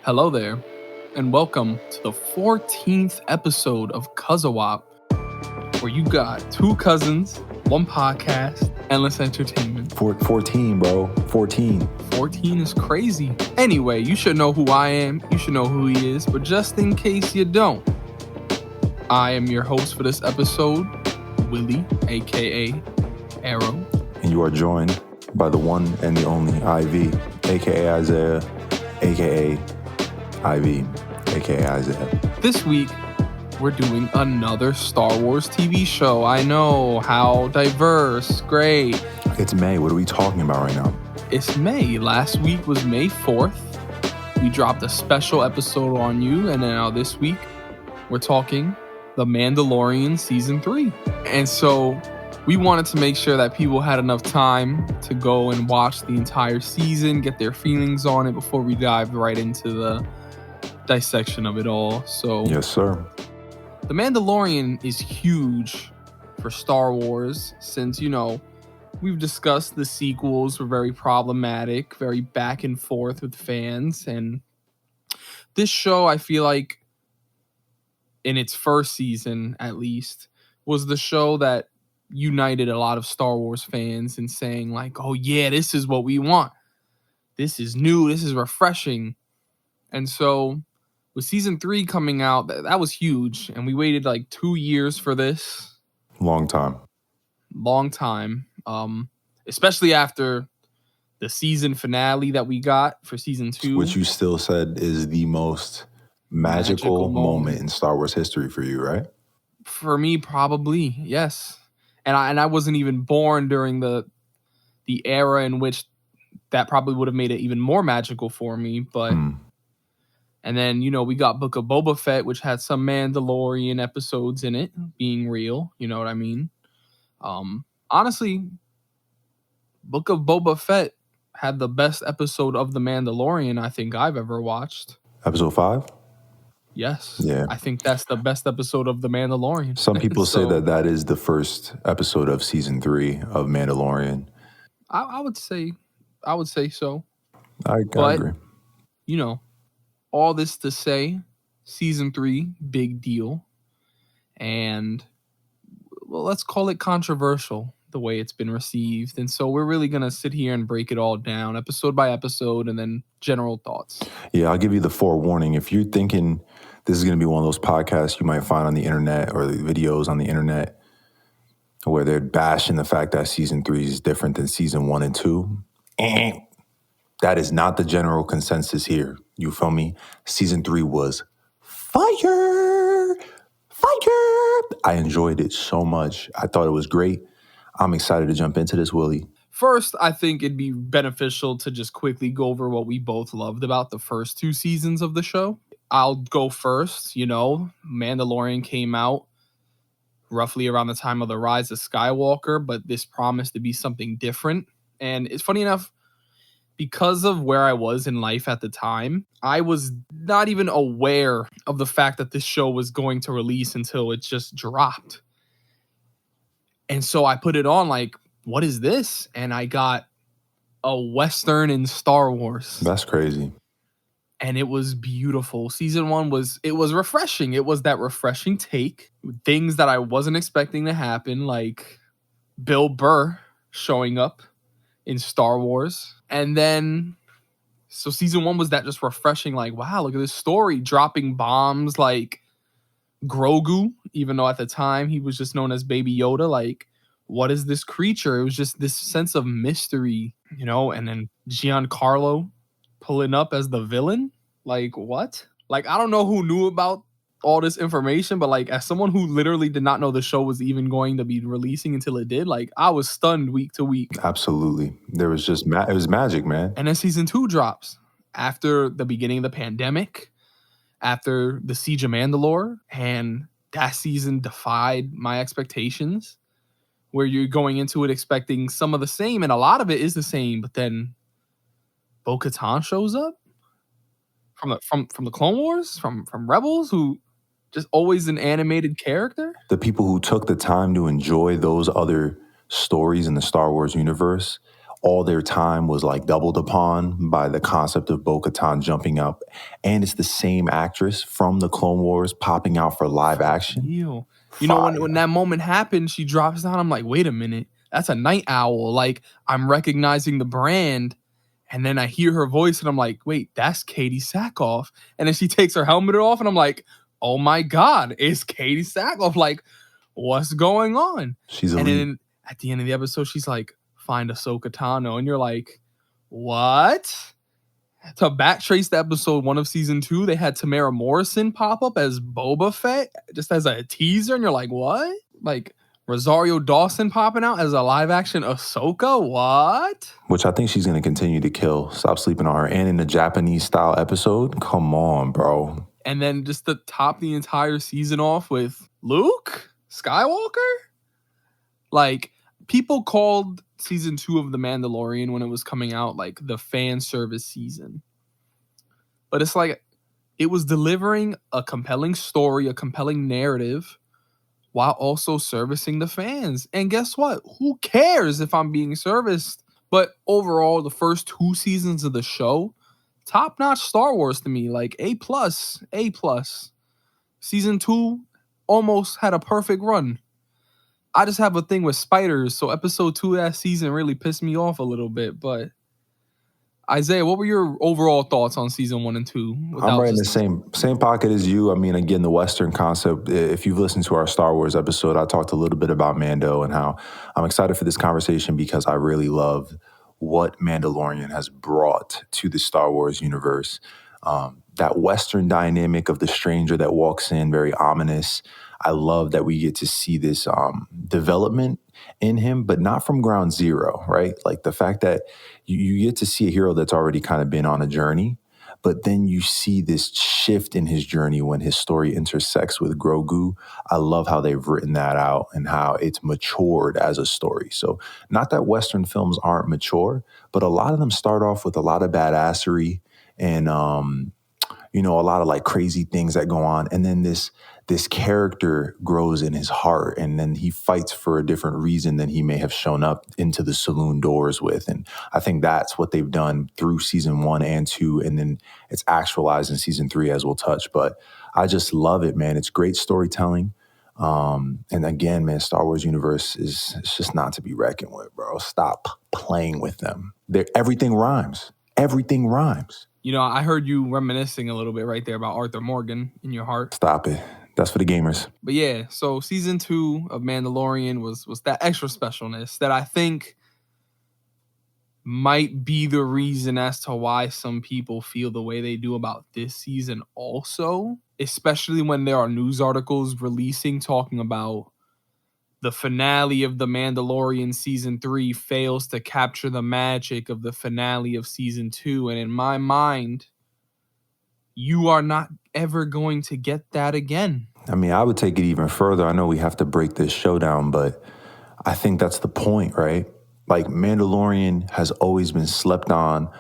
Hello there, and welcome to the 14th episode of CUZZO-OP, where you got two cousins, one podcast, endless entertainment. 14, bro. 14. 14 is crazy. Anyway, you should know who I am, you should know who he is, but just in case you don't, I am your host for this episode, Willie, aka Arrow. And you are joined by the one and the only Ivy, aka Isaiah, aka Ivy, aka Isaiah. This week, we're doing another Star Wars TV show. I know, how diverse, great. It's May. What are we talking about right now? It's May. Last week was May 4th. We dropped a special episode on you, and now this week, we're talking The Mandalorian Season 3. And so, we wanted to make sure that people had enough time to go and watch the entire season, get their feelings on it before we dive right into the dissection of it all. So yes, sir. The Mandalorian is huge for Star Wars since, we've discussed the sequels were very problematic, very back and forth with fans. And this show, I feel like, in its first season, at least, was the show that united a lot of Star Wars fans in saying like, oh yeah, this is what we want. This is new. This is refreshing. And so with season 3 coming out, that was huge. And we waited like 2 years for this. Long time. Especially after the season finale that we got for season 2. Which you still said is the most magical moment in Star Wars history for you, right? For me, probably, yes. And I wasn't even born during the era in which that probably would have made it even more magical for me. But and then, we got Book of Boba Fett, which had some Mandalorian episodes in it being real. You know what I mean? Honestly, Book of Boba Fett had the best episode of The Mandalorian I think I've ever watched. Episode 5? Yes. Yeah. I think that's the best episode of The Mandalorian. Some people say that is the first episode of season 3 of Mandalorian. I would say so. I agree. All this to say, season 3, big deal. And, well, let's call it controversial, the way it's been received. And so we're really going to sit here and break it all down, episode by episode, and then general thoughts. Yeah, I'll give you the forewarning. If you're thinking this is going to be one of those podcasts you might find on the internet or the videos on the internet where they're bashing the fact that season 3 is different than season 1 and 2, that is not the general consensus here. You feel me? Season 3 was fire. I enjoyed it so much. I thought it was great. I'm excited to jump into this, Willie. First, I think it'd be beneficial to just quickly go over what we both loved about the first 2 seasons of the show. I'll go first. Mandalorian came out roughly around the time of the Rise of Skywalker, but this promised to be something different. And it's funny enough, because of where I was in life at the time, I was not even aware of the fact that this show was going to release until it just dropped. And so I put it on like, what is this? And I got a Western in Star Wars. That's crazy. And it was beautiful. Season 1 was refreshing. It was that refreshing take. Things that I wasn't expecting to happen, like Bill Burr showing up in Star Wars. And then, so season 1 was that just refreshing, like, wow, look at this story, dropping bombs like Grogu, even though at the time he was just known as Baby Yoda. Like, what is this creature? It was just this sense of mystery, and then Giancarlo pulling up as the villain. Like, what? Like, I don't know who knew about all this information, but like, as someone who literally did not know the show was even going to be releasing until it did, like, I was stunned week to week. Absolutely. There was just, it was magic, man. And then season 2 drops after the beginning of the pandemic, after the Siege of Mandalore, and that season defied my expectations, where you're going into it expecting some of the same, and a lot of it is the same, but then Bo-Katan shows up from the Clone Wars, from Rebels, who just always an animated character. The people who took the time to enjoy those other stories in the Star Wars universe all their time was like doubled upon by the concept of Bo-Katan jumping up. And it's the same actress from the Clone Wars popping out for live action. You know, when that moment happened, she drops down. I'm like, wait a minute, that's a night owl. Like, I'm recognizing the brand. And then I hear her voice and I'm like, wait, that's Katie Sackhoff. And then she takes her helmet off and I'm like, oh my God, it's Katie Sackhoff. Like, what's going on? She's and elite. then at the end of the episode, she's like, find Ahsoka Tano. And you're like, what? To backtrace the episode 1 of season 2, they had Tamara Morrison pop up as Boba Fett, just as a teaser. And you're like, what? Like, Rosario Dawson popping out as a live action Ahsoka? What? Which I think she's going to continue to kill. Stop sleeping on her. And in the Japanese style episode, come on, bro. And then just to top the entire season off with Luke Skywalker? Like, people called season 2 of The Mandalorian when it was coming out like the fan service season. But it's like, it was delivering a compelling story, a compelling narrative, while also servicing the fans. And guess what? Who cares if I'm being serviced? But overall, the first 2 seasons of the show, top-notch Star Wars to me. Like, A+, A+. Season 2 almost had a perfect run. I just have a thing with spiders, so episode 2 of that season really pissed me off a little bit. But Isaiah, what were your overall thoughts on season 1 and 2? I'm right in the same pocket as you. I mean, again, the Western concept, if you've listened to our Star Wars episode, I talked a little bit about Mando and how I'm excited for this conversation because I really love what Mandalorian has brought to the Star Wars universe. That Western dynamic of the stranger that walks in, very ominous. I love that we get to see this development in him, but not from ground zero, right? Like the fact that you get to see a hero that's already kind of been on a journey, but then you see this shift in his journey when his story intersects with Grogu. I love how they've written that out and how it's matured as a story. So not that Western films aren't mature, but a lot of them start off with a lot of badassery and, a lot of like crazy things that go on. And then this character grows in his heart, and then he fights for a different reason than he may have shown up into the saloon doors with. And I think that's what they've done through season 1 and 2. And then it's actualized in season 3, as we'll touch. But I just love it, man. It's great storytelling. And again, man, Star Wars universe it's just not to be reckoned with, bro. Stop playing with them. Everything rhymes. Everything rhymes. You know, I heard you reminiscing a little bit right there about Arthur Morgan in your heart. Stop it. That's for the gamers. But yeah, so season 2 of Mandalorian was that extra specialness that I think might be the reason as to why some people feel the way they do about this season also, especially when there are news articles releasing talking about the finale of The Mandalorian season 3 fails to capture the magic of the finale of season 2. And in my mind, you are not ever going to get that again. I mean, I would take it even further. I know we have to break this show down, but I think that's the point, right? Like Mandalorian has always been slept on.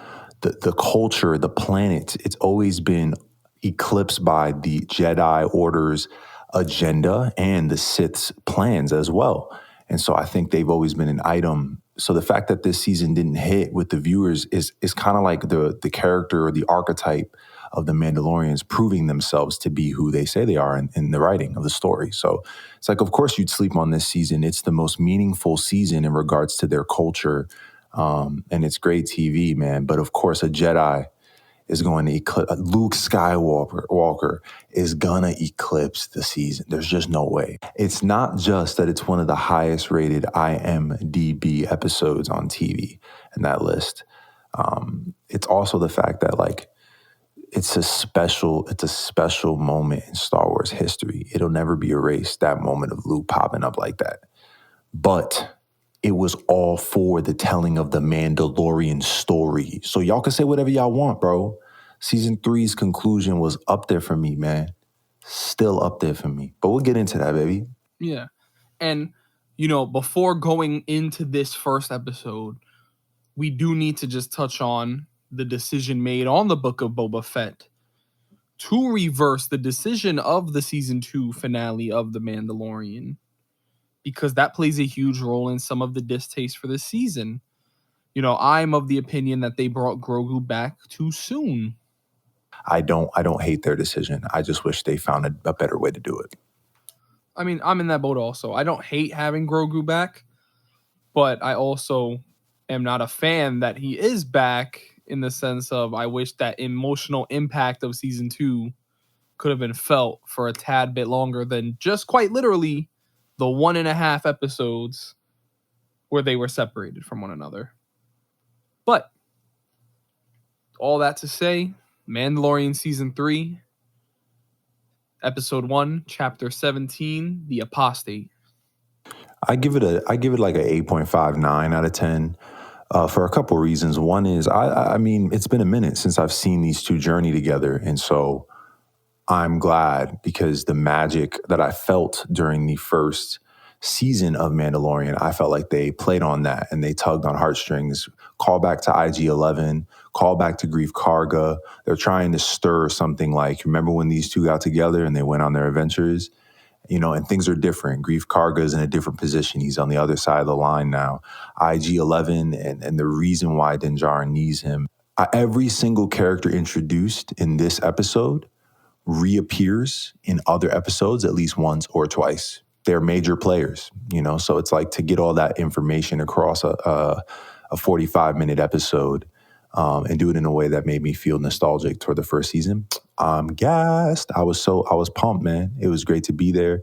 The culture, the planet, it's always been eclipsed by the Jedi Order's agenda and the Sith's plans as well. And so I think they've always been an item. So the fact that this season didn't hit with the viewers is kind of like the character or the archetype of the Mandalorians proving themselves to be who they say they are in the writing of the story. So it's like, of course you'd sleep on this season. It's the most meaningful season in regards to their culture. And it's great TV, man. But of course, a Jedi is going to eclipse, Luke Skywalker is gonna eclipse the season. There's just no way. It's not just that it's one of the highest rated IMDb episodes on TV in that list. It's also the fact that like, it's a special moment in Star Wars history. It'll never be erased, that moment of Luke popping up like that. But it was all for the telling of the Mandalorian story. So y'all can say whatever y'all want, bro. Season 3's conclusion was up there for me, man. Still up there for me. But we'll get into that, baby. Yeah. And, before going into this first episode, we do need to just touch on the decision made on the Book of Boba Fett to reverse the decision of the season 2 finale of The Mandalorian, because that plays a huge role in some of the distaste for the season. I'm of the opinion that they brought Grogu back too soon. I don't hate their decision. I just wish they found a better way to do it. I mean, I'm in that boat also. I don't hate having Grogu back, but I also am not a fan that he is back, in the sense of I wish that emotional impact of season 2 could have been felt for a tad bit longer than just quite literally the 1.5 episodes where they were separated from one another. But all that to say, Mandalorian season 3, episode 1, chapter 17, the apostate. I give it like a 8.59 out of 10 for a couple of reasons. One is I mean, it's been a minute since I've seen these two journey together, and so I'm glad, because the magic that I felt during the first season of Mandalorian, I felt like they played on that and they tugged on heartstrings. Call back to IG-11, call back to Grief Karga. They're trying to stir something like, remember when these two got together and they went on their adventures? And things are different. Grief Karga is in a different position. He's on the other side of the line now. IG-11 and the reason why Din Djarin needs him. Every single character introduced in this episode reappears in other episodes at least once or twice. They're major players, so it's like to get all that information across a 45-minute episode and do it in a way that made me feel nostalgic toward the first season. I'm gassed. I was pumped, man. It was great to be there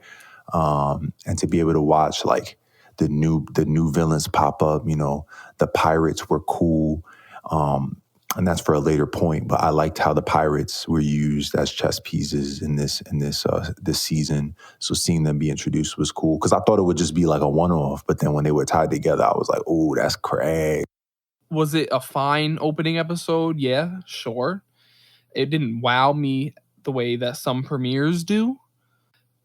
and to be able to watch like the new villains pop up. The pirates were cool. And that's for a later point, but I liked how the pirates were used as chess pieces in this season. So seeing them be introduced was cool, because I thought it would just be like a one-off, but then when they were tied together, I was like, "Oh, that's crazy." Was it a fine opening episode? Yeah, sure. It didn't wow me the way that some premieres do.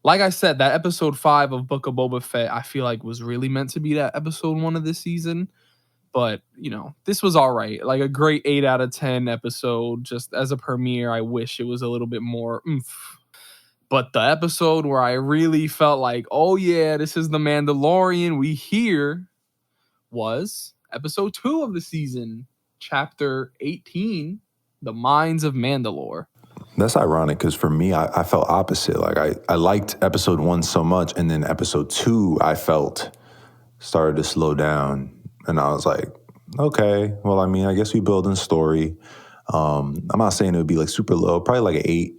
Like I said, that episode 5 of Book of Boba Fett, I feel like was really meant to be that episode 1 of this season. But, this was all right. Like a great 8 out of 10 episode. Just as a premiere, I wish it was a little bit more oomph. But the episode where I really felt like, oh yeah, this is the Mandalorian we hear, was episode 2 of the season, chapter 18, The Mines of Mandalore. That's ironic, because for me, I felt opposite. Like I liked episode 1 so much, and then episode 2 I felt started to slow down. And I was like, okay, well, I mean, I guess we build in story. I'm not saying it would be like super low, probably like an 8.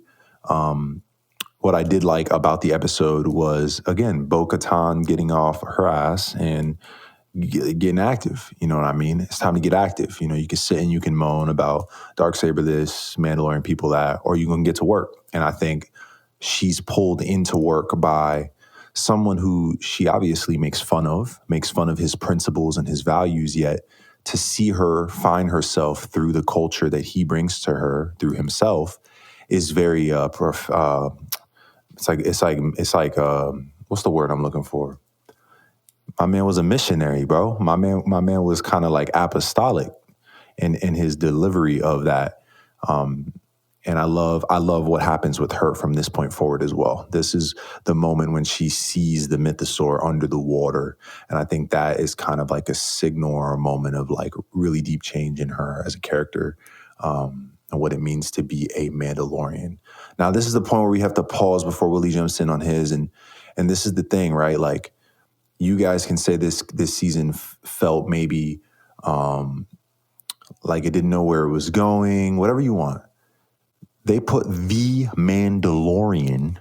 What I did like about the episode was, again, Bo-Katan getting off her ass and getting active. You know what I mean? It's time to get active. You can sit and you can moan about Darksaber this, Mandalorian people that, or you're going to get to work. And I think she's pulled into work by someone who she obviously makes fun of his principles and his values, yet to see her find herself through the culture that he brings to her through himself is very it's like what's the word I'm looking for? My man was a missionary, bro. My man was kind of like apostolic in his delivery of that. And I love what happens with her from this point forward as well. This is the moment when she sees the mythosaur under the water. And I think that is kind of like a signal or a moment of like really deep change in her as a character, and what it means to be a Mandalorian. Now, this is the point where we have to pause before Willie jumps in on his. And this is the thing, right? Like, you guys can say this season felt maybe like it didn't know where it was going, whatever you want. They put the Mandalorian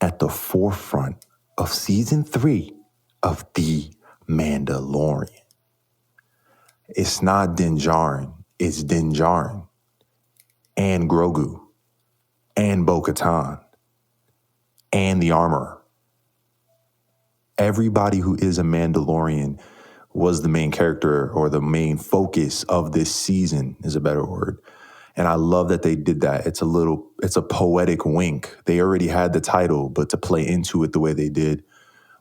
at the forefront of season 3 of the Mandalorian. It's not Din Djarin, it's Din Djarin and Grogu and Bo-Katan and the armorer. Everybody who is a Mandalorian was the main character, or the main focus of this season is a better word. And I love that they did that. It's a poetic wink. They already had the title, but to play into it the way they did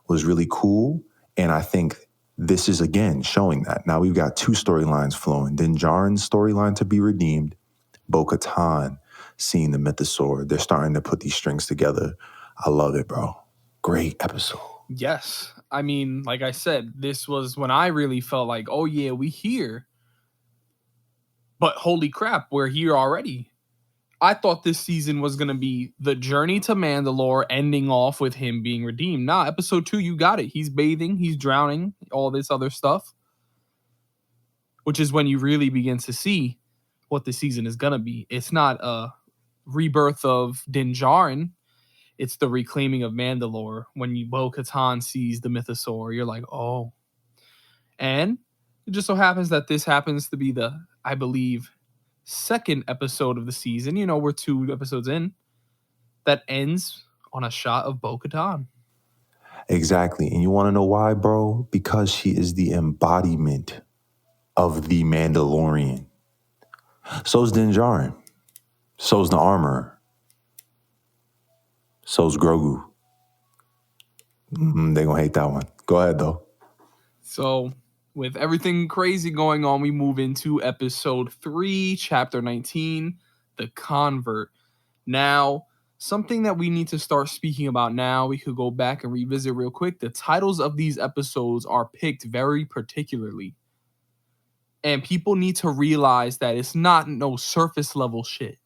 was really cool. And I think this is, again, showing that. Now we've got 2 storylines flowing. Din Djarin's storyline to be redeemed, Bo-Katan seeing the mythosaur. They're starting to put these strings together. I love it, bro. Great episode. Yes. I mean, like I said, this was when I really felt like, oh yeah, we here. But holy crap, we're here already. I thought this season was going to be the journey to Mandalore ending off with him being redeemed. Nah, episode 2, you got it. He's bathing, he's drowning, all this other stuff. Which is when you really begin to see what the season is going to be. It's not a rebirth of Din Djarin. It's the reclaiming of Mandalore. When Bo-Katan sees the mythosaur, you're like, oh. And it just so happens that this happens to be the, I believe, second episode of the season. You know, we're 2 episodes in. That ends on a shot of Bo-Katan. Exactly. And you want to know why, bro? Because she is the embodiment of the Mandalorian. So's Din Djarin. So's the armorer. So's Grogu. They gonna hate that one. Go ahead, though. So, with everything crazy going on, we move into episode 3, chapter 19, The Convert. Now, something that we need to start speaking about now, we could go back and revisit real quick. The titles of these episodes are picked very particularly. And people need to realize that it's not no surface level shit.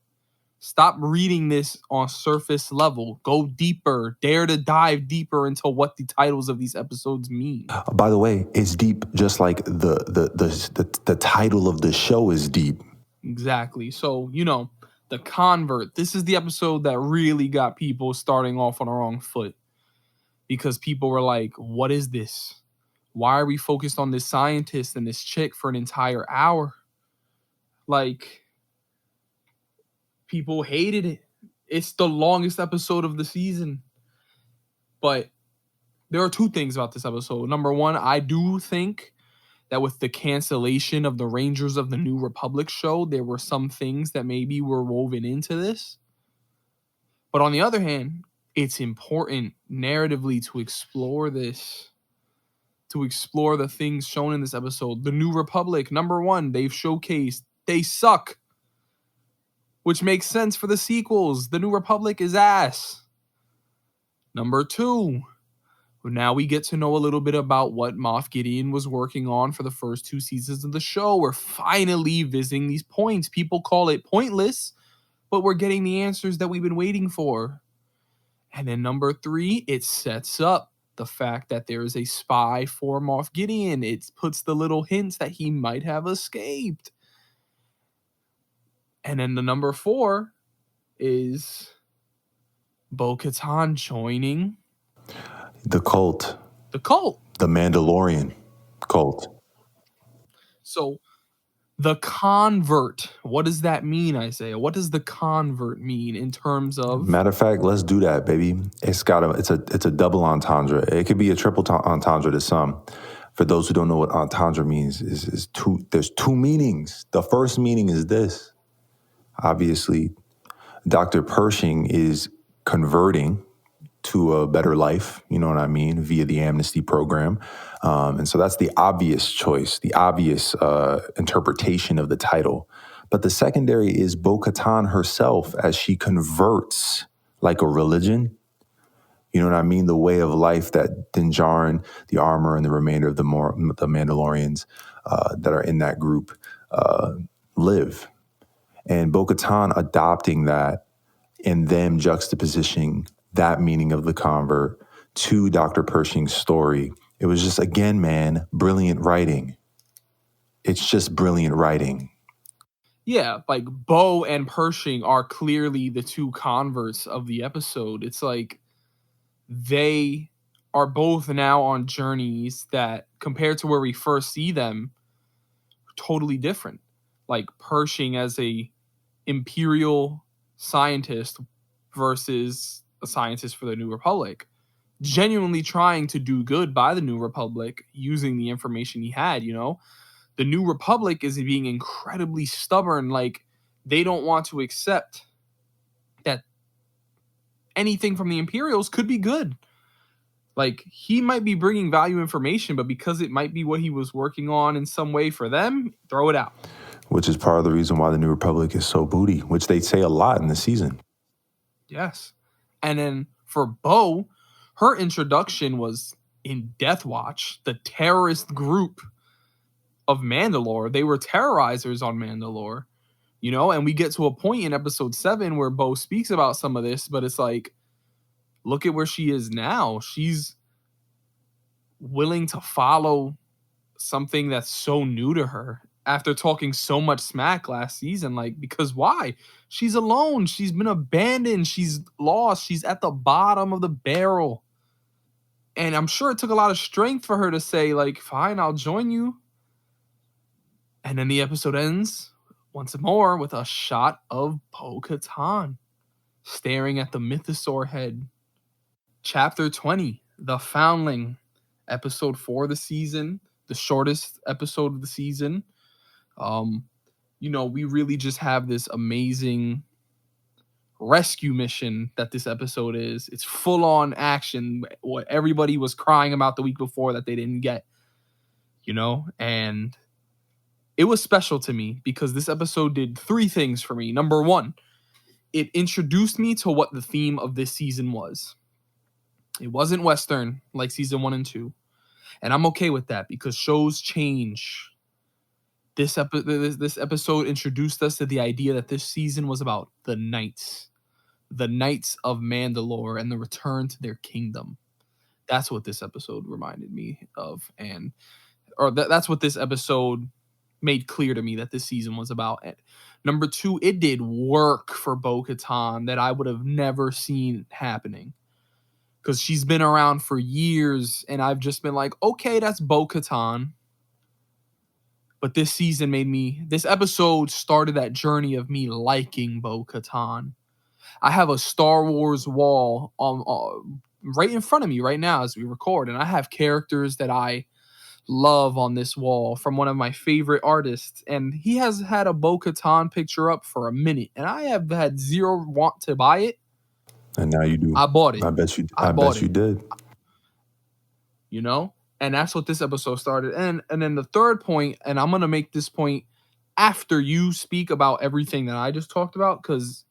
Stop reading this on surface level. Go deeper. Dare to dive deeper into what the titles of these episodes mean. By the way, it's deep, just like the title of the show is deep. Exactly. So, you know, The Convert. This is the episode that really got people starting off on the wrong foot. Because people were like, what is this? Why are we focused on this scientist and this chick for an entire hour? Like, people hated it. It's the longest episode of the season. But there are 2 things about this episode. Number 1, I do think that with the cancellation of the Rangers of the New Republic show, there were some things that maybe were woven into this. But on the other hand, it's important narratively to explore this, to explore the things shown in this episode. The New Republic, number 1, they've showcased they suck, which makes sense for the sequels. The New Republic is ass. Number 2, now we get to know a little bit about what Moff Gideon was working on for the first 2 seasons of the show. We're finally visiting these points. People call it pointless, but we're getting the answers that we've been waiting for. And then number 3, it sets up the fact that there is a spy for Moff Gideon. It puts the little hints that he might have escaped. And then the number 4 is Bo-Katan joining The cult. the cult. The Mandalorian cult. So the convert, what does that mean, Isaiah? What does the convert mean in terms of... Matter of fact, let's do that, baby. It's a double entendre. It could be a triple entendre to some. For those who don't know what entendre means, there's 2 meanings. The first meaning is this. Obviously, Dr. Pershing is converting to a better life, you know what I mean, via the amnesty program. And so that's the obvious choice, the obvious interpretation of the title. But the secondary is Bo-Katan herself as she converts like a religion. You know what I mean? The way of life that Din Djarin, the armor, and the remainder of the Mandalorians that are in that group live. And Bo-Katan adopting that and them juxtapositioning that meaning of the convert to Dr. Pershing's story. It was just, again, man, brilliant writing. It's just brilliant writing. Yeah, like Bo and Pershing are clearly the 2 converts of the episode. It's like they are both now on journeys that, compared to where we first see them, totally different. Like Pershing as a imperial scientist versus a scientist for the New Republic, genuinely trying to do good by the New Republic using the information he had, you know? The New Republic is being incredibly stubborn. Like, they don't want to accept that anything from the Imperials could be good. Like, he might be bringing value information, but because it might be what he was working on in some way for them, throw it out. Which is part of the reason why the New Republic is so booty, which they say a lot in the season. Yes. And then for Bo, her introduction was in Death Watch, the terrorist group of Mandalore. They were terrorizers on Mandalore, you know, and we get to a point in episode 7 where Bo speaks about some of this, but it's like, look at where she is now. She's willing to follow something that's so new to her after talking so much smack last season. Like, because why? She's alone. She's been abandoned. She's lost. She's at the bottom of the barrel. And I'm sure it took a lot of strength for her to say, like, fine, I'll join you. And then the episode ends once more with a shot of Bo-Katan staring at the mythosaur head. Chapter 20, The Foundling, episode 4 of the season, the shortest episode of the season. You know, we really just have this amazing rescue mission that this episode is. It's full on action, what everybody was crying about the week before that they didn't get, you know, and it was special to me because this episode did 3 things for me. Number 1, it introduced me to what the theme of this season was. It wasn't Western like season 1 and 2. And I'm okay with that because shows change. This episode introduced us to the idea that this season was about the Knights of Mandalore and the return to their kingdom. That's what this episode reminded me of, that's what this episode made clear to me that this season was about. And number 2, it did work for Bo-Katan that I would have never seen happening. Because she's been around for years, and I've just been like, okay, that's Bo-Katan. But this episode started that journey of me liking Bo-Katan. I have a Star Wars wall right in front of me right now as we record, and I have characters that I love on this wall from one of my favorite artists, and he has had a Bo-Katan picture up for a minute, and I have had zero want to buy it. And now you do. I bought it. I bet you did. You know? And that's what this episode started. And then the third point, and I'm going to make this point after you speak about everything that I just talked about, because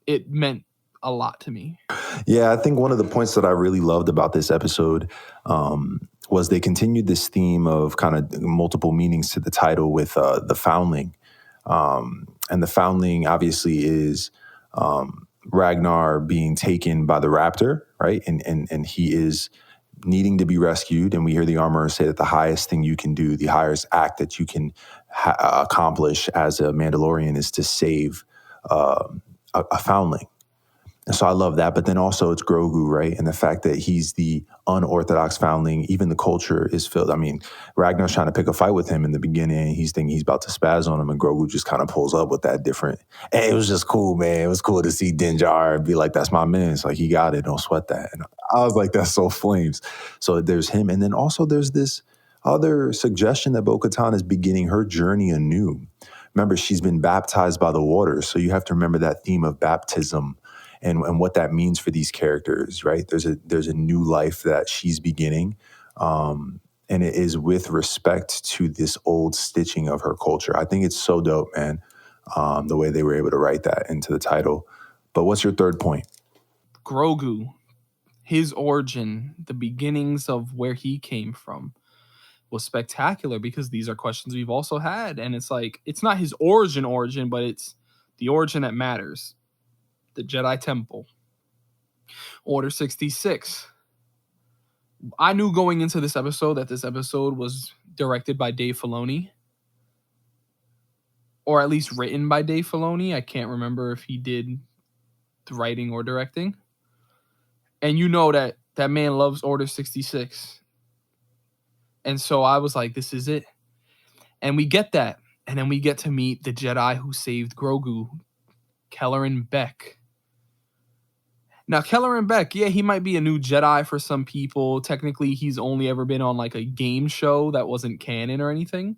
it meant a lot to me. Yeah, I think one of the points that I really loved about this episode was they continued this theme of kind of multiple meanings to the title with the foundling. And the foundling obviously is Ragnar being taken by the raptor, right? And he is needing to be rescued. And we hear the armorer say that the highest thing you can do, the highest act that you can accomplish as a Mandalorian is to save a foundling. And so I love that. But then also it's Grogu, right? And the fact that he's the unorthodox foundling, even the culture is filled. I mean, Ragnar's trying to pick a fight with him in the beginning. He's thinking he's about to spaz on him, and Grogu just kind of pulls up with that different. And it was just cool, man. It was cool to see Din Djarin be like, that's my man. It's like, he got it. Don't sweat that. And I was like, that's so flames. So there's him. And then also there's this other suggestion that Bo-Katan is beginning her journey anew. Remember, she's been baptized by the water. So you have to remember that theme of baptism and what that means for these characters, right? There's a new life that she's beginning, and it is with respect to this old stitching of her culture. I think it's so dope, man, the way they were able to write that into the title. But what's your third point? Grogu, his origin, the beginnings of where he came from was spectacular because these are questions we've also had. And it's like, it's not his origin, but it's the origin that matters. The Jedi Temple. Order 66. I knew going into this episode that this episode was directed by Dave Filoni. Or at least written by Dave Filoni. I can't remember if he did the writing or directing. And you know that that man loves Order 66. And so I was like, this is it. And we get that. And then we get to meet the Jedi who saved Grogu, Kelleran Beck. Now, Kelleran Beck, yeah, he might be a new Jedi for some people. Technically, he's only ever been on like a game show that wasn't canon or anything.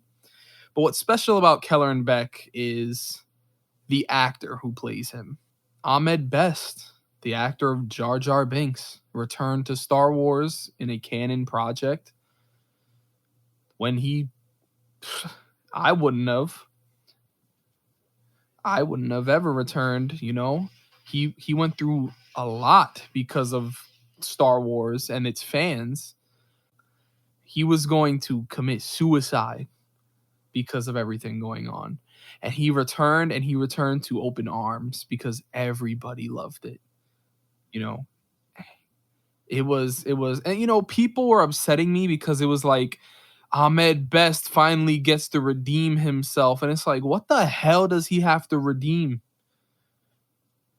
But what's special about Kelleran Beck is the actor who plays him. Ahmed Best, the actor of Jar Jar Binks, returned to Star Wars in a canon project when I wouldn't have ever returned, you know. He went through a lot because of Star Wars and its fans. He was going to commit suicide because of everything going on. And he returned to open arms because everybody loved it. You know, it was, and people were upsetting me because it was like Ahmed Best finally gets to redeem himself. And it's like, what the hell does he have to redeem?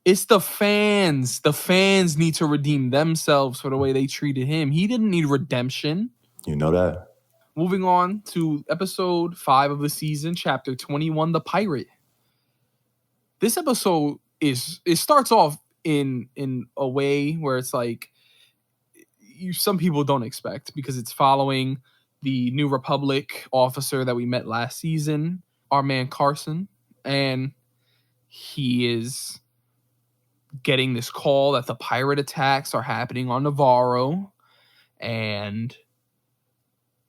It's the fans. The fans need to redeem themselves for the way they treated him. He didn't need redemption. You know that? Moving on to episode 5 of the season, chapter 21, The Pirate. This episode it starts off in a way where it's like some people don't expect, because it's following the New Republic officer that we met last season, our man Carson, and he is getting this call that the pirate attacks are happening on Navarro, and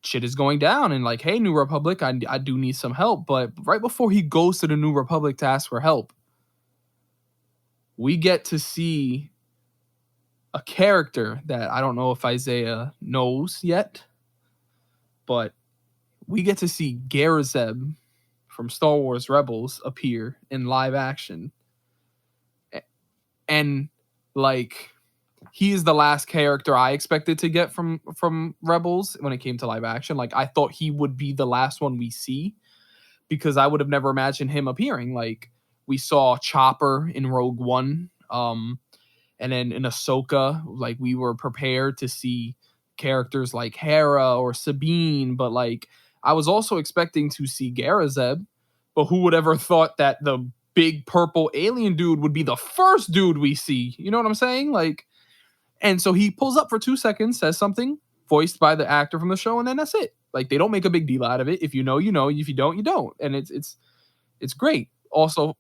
shit is going down, and like, hey, New Republic, I do need some help. But right before he goes to the New Republic to ask for help, we get to see a character that I don't know if Isaiah knows yet, but we get to see Garazeb from Star Wars Rebels appear in live action. And like, he is the last character I expected to get from Rebels when it came to live action. Like, I thought he would be the last one we see, because I would have never imagined him appearing. Like, we saw Chopper in Rogue One, and then in Ahsoka, like, we were prepared to see characters like Hera or Sabine, but like, I was also expecting to see Garazeb, but who would ever thought that the big purple alien dude would be the first dude we see? You know what I'm saying? Like, and so he pulls up for 2 seconds, says something, voiced by the actor from the show, and then that's it. Like, they don't make a big deal out of it. If you know, you know. If you don't, you don't. And it's great. Also,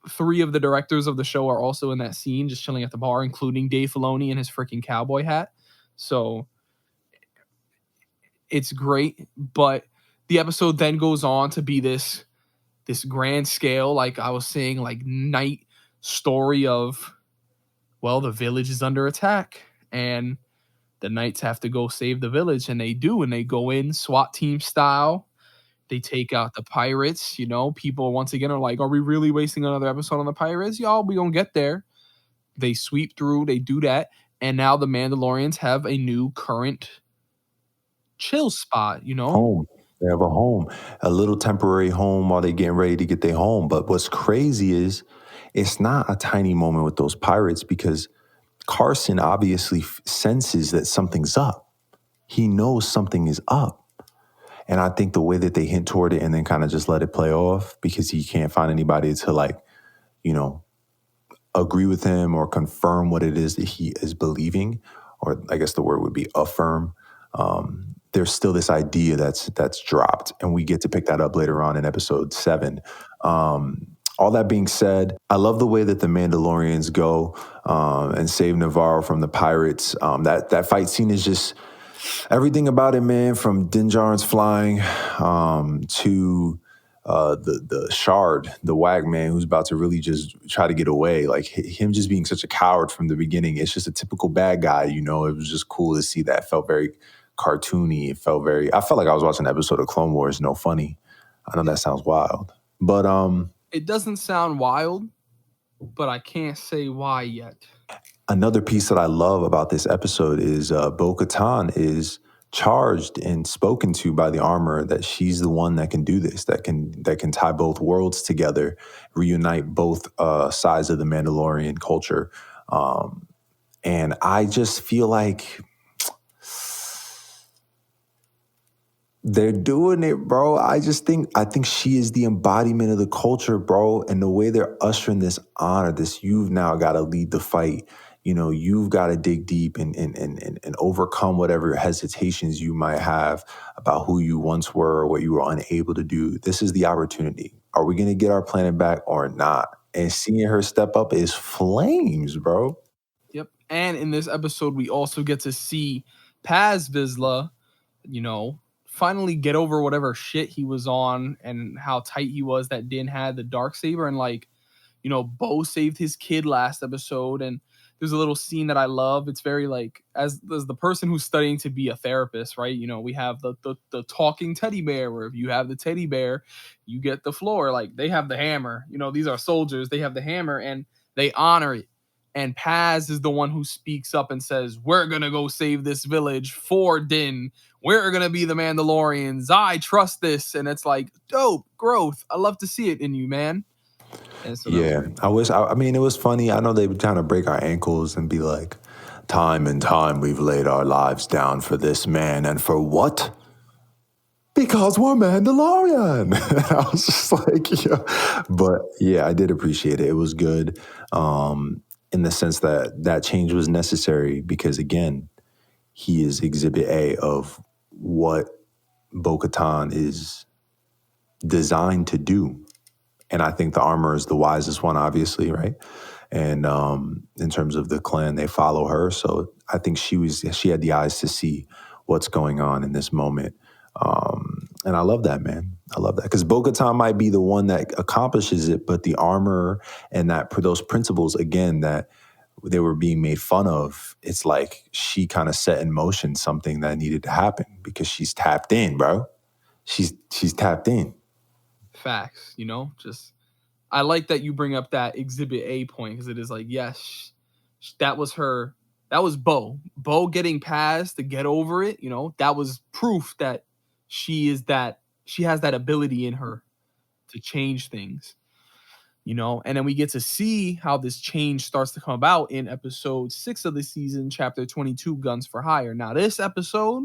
3 of the directors of the show are also in that scene, just chilling at the bar, including Dave Filoni in his freaking cowboy hat. So it's great. But the episode then goes on to be this grand scale, like I was saying, like, night story of, well, the village is under attack, and the knights have to go save the village, and they do, and they go in SWAT team style. They take out the pirates. People once again are like, are we really wasting another episode on the pirates? Y'all, we gonna get there. They sweep through, they do that, and now the Mandalorians have a new current chill spot, Home. They have a home, a little temporary home while they're getting ready to get their home. But what's crazy is it's not a tiny moment with those pirates, because Carson obviously senses that something's up. He knows something is up. And I think the way that they hint toward it and then kind of just let it play off, because he can't find anybody to, like, agree with him or confirm what it is that he is believing, or I guess the word would be affirm. There's still this idea that's dropped, and we get to pick that up later on in episode 7. All that being said, I love the way that the Mandalorians go and save Navarro from the pirates. That fight scene is just everything about it, man. From Din Djarin's flying to the Shard, the Wag man, who's about to really just try to get away. Like, him just being such a coward from the beginning. It's just a typical bad guy, It was just cool to see that. It felt very cartoony. I felt like I was watching an episode of Clone Wars. No funny. I know that sounds wild, but it doesn't sound wild, but I can't say why yet. Another piece that I love about this episode is Bo-Katan is charged and spoken to by the armor that she's the one that can do this, that can tie both worlds together, reunite both sides of the Mandalorian culture. And I just feel like they're doing it, bro. I think she is the embodiment of the culture, bro. And the way they're ushering this honor, you've now got to lead the fight. You've got to dig deep and overcome whatever hesitations you might have about who you once were or what you were unable to do. This is the opportunity. Are we going to get our planet back or not? And seeing her step up is flames, bro. Yep. And in this episode, we also get to see Paz Vizsla, finally get over whatever shit he was on and how tight he was that Din had the Darksaber, and like, Bo saved his kid last episode, and there's a little scene that I love. It's very like, as the person who's studying to be a therapist, right? You know, we have the talking teddy bear, where if you have the teddy bear, you get the floor. Like, they have the hammer. You know, these are soldiers. They have the hammer and they honor it. And Paz is the one who speaks up and says, "We're gonna go save this village for Din. We're gonna be the Mandalorians. I trust this." And it's like, dope growth. I love to see it in you, man. And so that was Yeah, great. I mean, it was funny. I know they would kind of break our ankles and be like, time and time we've laid our lives down for this man. And for what? Because we're Mandalorian. I was just like, yeah. But yeah, I did appreciate it. It was good in the sense that that change was necessary because, again, he is exhibit A of what Bo-Katan is designed to do. And I think the armor is the wisest one, obviously, right? And in terms of the clan, they follow her. So I think she had the eyes to see what's going on in this moment. And I love that, man. I love that because Bo-Katan might be the one that accomplishes it, but the armor and those principles, again, that they were being made fun of, it's like she kind of set in motion something that needed to happen because she's tapped in, bro. She's tapped in. Facts, you know, just I like that you bring up that exhibit A point, because it is like, yes, that was her. That was Bo getting past to get over it. You know, that was proof that she has that ability in her to change things. You know, and then we get to see how this change starts to come about in episode 6 of the season, chapter 22, Guns for Hire. Now, this episode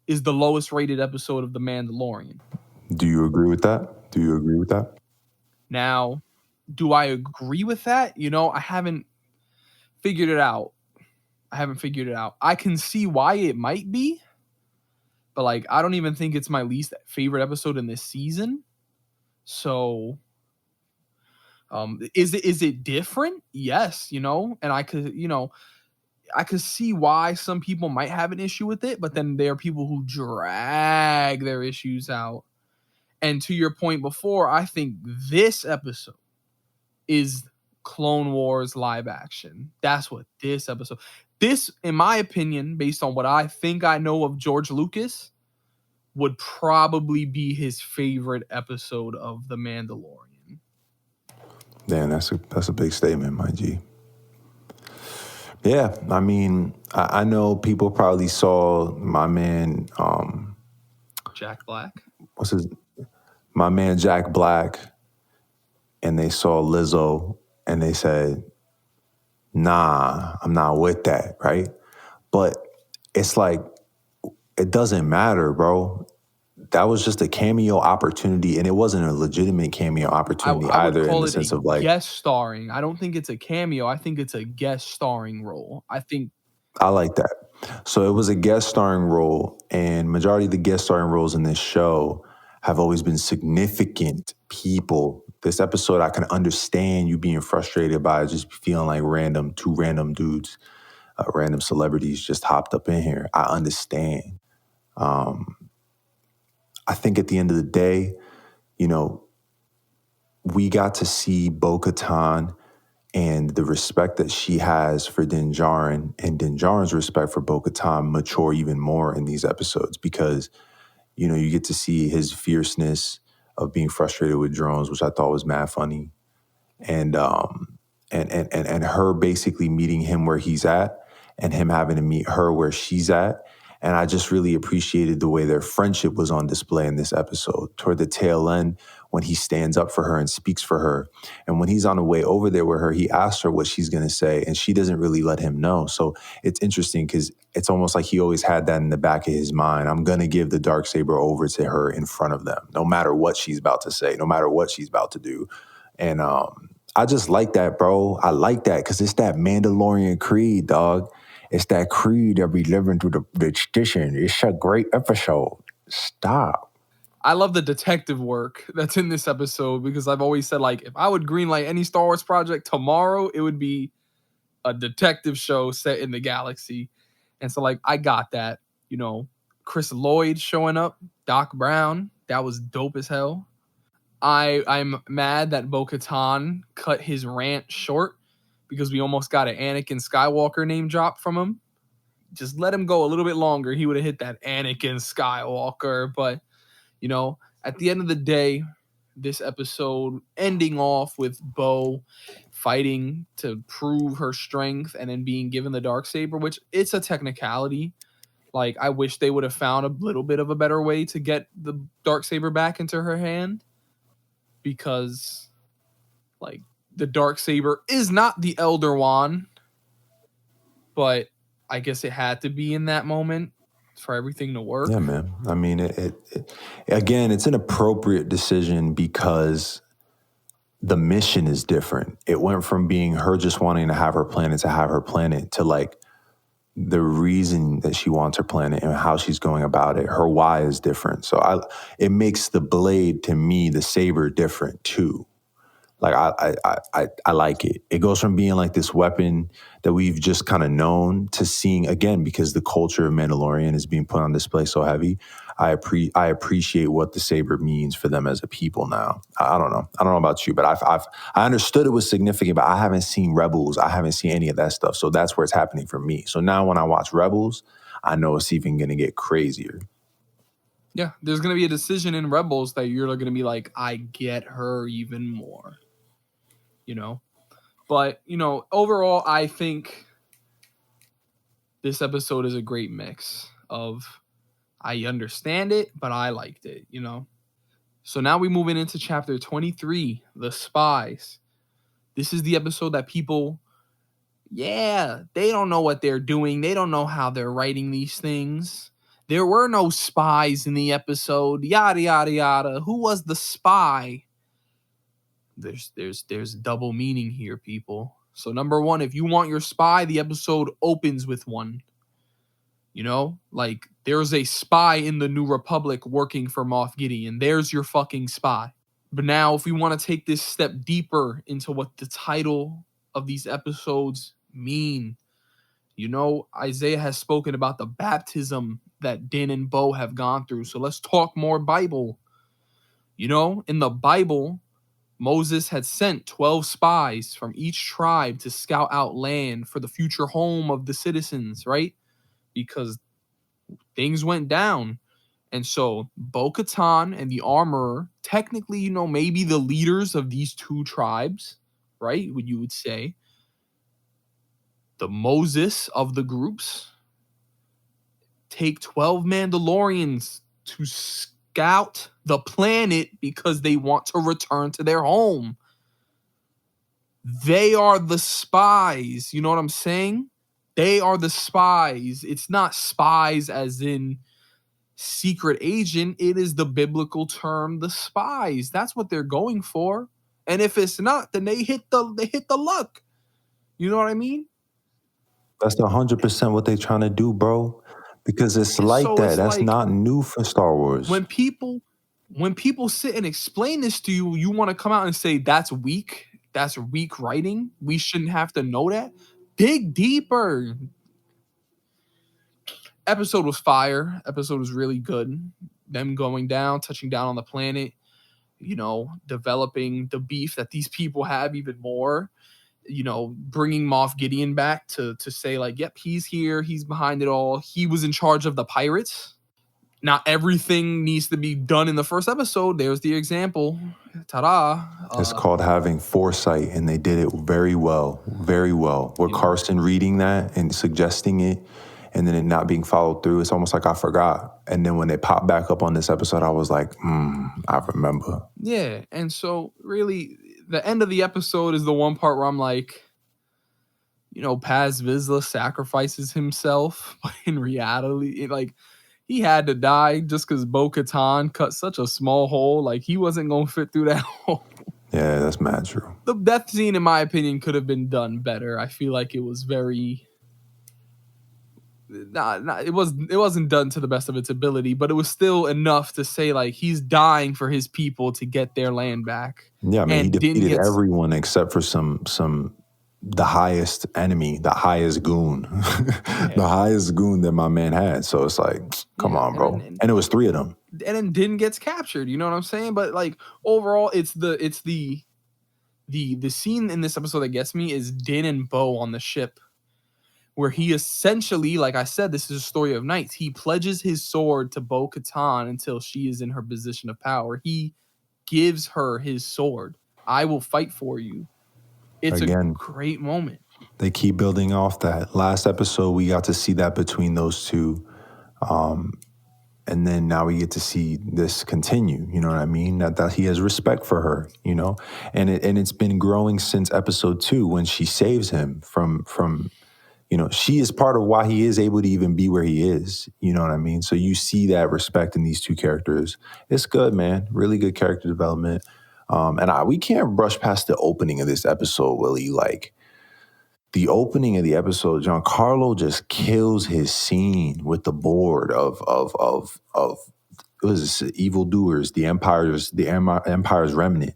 is the lowest rated episode of The Mandalorian. Do you agree with that? Do you agree with that? Now, do I agree with that? You know, I haven't figured it out. I can see why it might be, but like, I don't even think it's my least favorite episode in this season. So, is it different? Yes, you know, and I could see why some people might have an issue with it, but then there are people who drag their issues out. And to your point before, I think this episode is Clone Wars live action. That's what this, in my opinion, based on what I think I know of George Lucas, would probably be his favorite episode of The Mandalorian. Damn, that's a big statement, my G. Yeah, I mean, I know people probably saw my man, Jack Black. my man Jack Black, and they saw Lizzo, and they said, "Nah, I'm not with that," right? But it's like it doesn't matter, bro. That was just a cameo opportunity, and it wasn't a legitimate cameo opportunity I would either, in call the it a sense of like, guest starring. I don't think it's a cameo. I think it's a guest starring role. I think I like that. So it was a guest starring role, and majority of the guest starring roles in this show have always been significant people. This episode, I can understand you being frustrated by just feeling like two random dudes, random celebrities just hopped up in here. I understand. I think at the end of the day, you know, we got to see Bo-Katan and the respect that she has for Din Djarin and Din Djarin's respect for Bo-Katan mature even more in these episodes because, you know, you get to see his fierceness of being frustrated with drones, which I thought was mad funny. And her basically meeting him where he's at and him having to meet her where she's at. And I just really appreciated the way their friendship was on display in this episode. Toward the tail end, when he stands up for her and speaks for her. And when he's on the way over there with her, he asks her what she's going to say, and she doesn't really let him know. So it's interesting because it's almost like he always had that in the back of his mind. I'm going to give the Darksaber over to her in front of them, no matter what she's about to say, no matter what she's about to do. And I just like that, bro. I like that because it's that Mandalorian creed, dog. It's that creed that we living through the tradition. It's a great episode. Stop. I love the detective work that's in this episode, because I've always said, like, if I would greenlight any Star Wars project tomorrow, it would be a detective show set in the galaxy. And so, like, I got that. You know, Chris Lloyd showing up, Doc Brown, that was dope as hell. I'm mad that Bo-Katan cut his rant short, because we almost got an Anakin Skywalker name drop from him. Just let him go a little bit longer. He would have hit that Anakin Skywalker. But, you know, at the end of the day, this episode ending off with Bo fighting to prove her strength and then being given the Darksaber, which it's a technicality. Like, I wish they would have found a little bit of a better way to get the Darksaber back into her hand, because, like, the Darksaber is not the Elder Wand, but I guess it had to be in that moment for everything to work. Yeah, man. I mean, again, it's an appropriate decision because the mission is different. It went from being her just wanting to have her planet to like the reason that she wants her planet and how she's going about it. Her why is different. So it makes the blade, to me, the saber, different too. Like I like it. It goes from being like this weapon that we've just kind of known to seeing, again, because the culture of Mandalorian is being put on display so heavy. I appreciate what the saber means for them as a people now. I don't know. I don't know about you, but I understood it was significant, but I haven't seen Rebels. I haven't seen any of that stuff. So that's where it's happening for me. So now when I watch Rebels, I know it's even going to get crazier. Yeah, there's going to be a decision in Rebels that you're going to be like, I get her even more. You know? But, you know, overall, I think this episode is a great mix of, I understand it, but I liked it, you know? So now we move into chapter 23, The Spies. This is the episode that people, they don't know what they're doing. They don't know how they're writing these things. There were no spies in the episode, yada, yada, yada. Who was the spy? There's double meaning here, people. So number one, if you want your spy, the episode opens with one. You know, like, there's a spy in the New Republic working for Moff Gideon. There's your fucking spy. But now, if we want to take this step deeper into what the title of these episodes mean, you know, Isaiah has spoken about the baptism that Din and Bo have gone through. So let's talk more Bible. You know, in the Bible, Moses had sent 12 spies from each tribe to scout out land for the future home of the citizens, right? Because things went down. And so Bo-Katan and the armorer, technically, you know, maybe the leaders of these two tribes, right? What you would say. The Moses of the groups take 12 Mandalorians to scout the planet because they want to return to their home. They are the spies. You know what I'm saying? They are the spies. It's not spies as in secret agent. It is the biblical term, the spies. That's what they're going for. And if it's not, then they hit the luck. You know what I mean? That's 100% what they're trying to do, bro. Because it's And like so that. it's That's like, not new for Star Wars. when people sit and explain this to you, you want to come out and say that's weak. That's weak writing. We shouldn't have to know that. Dig deeper. Episode was fire. Episode was really good. Them going down, touching down on the planet, you know, developing the beef that these people have even more. You know, bringing Moff Gideon back to say, like, yep, he's here. He's behind it all. He was in charge of the pirates. Not everything needs to be done in the first episode. There's the example. Ta-da. It's called having foresight, and they did it very well, very well. With Carson reading that and suggesting it, and then it not being followed through, it's almost like I forgot. And then when they popped back up on this episode, I was like, I remember. Yeah, and so really, the end of the episode is the one part where I'm like, you know, Paz Vizsla sacrifices himself, but in reality, like, he had to die just because Bo-Katan cut such a small hole. Like, he wasn't going to fit through that hole. Yeah, that's mad true. The death scene, in my opinion, could have been done better. I feel like it was very... it wasn't done to the best of its ability, but it was still enough to say, like, he's dying for his people to get their land back. Yeah, I mean, he defeated everyone except for the highest enemy, the highest goon, the highest goon that my man had. So it's like, come on, bro. And it was 3 of them. And then Din gets captured. You know what I'm saying? But, like, overall, it's the The scene in this episode that gets me is Din and Bo on the ship, where he essentially, like I said, this is a story of knights. He pledges his sword to Bo-Katan until she is in her position of power. He gives her his sword. I will fight for you. It's Again, a great moment. They keep building off that. Last episode, we got to see that between those two. And then now we get to see this continue, you know what I mean? That he has respect for her, you know? And it's been growing since episode 2 when she saves him from you know, she is part of why he is able to even be where he is, you know what I mean? So you see that respect in these two characters. It's good, man. Really good character development. We can't brush past the opening of this episode, Willie. Like, the opening of the episode, Giancarlo just kills his scene with the board of what is this, evildoers, the Empire's remnant,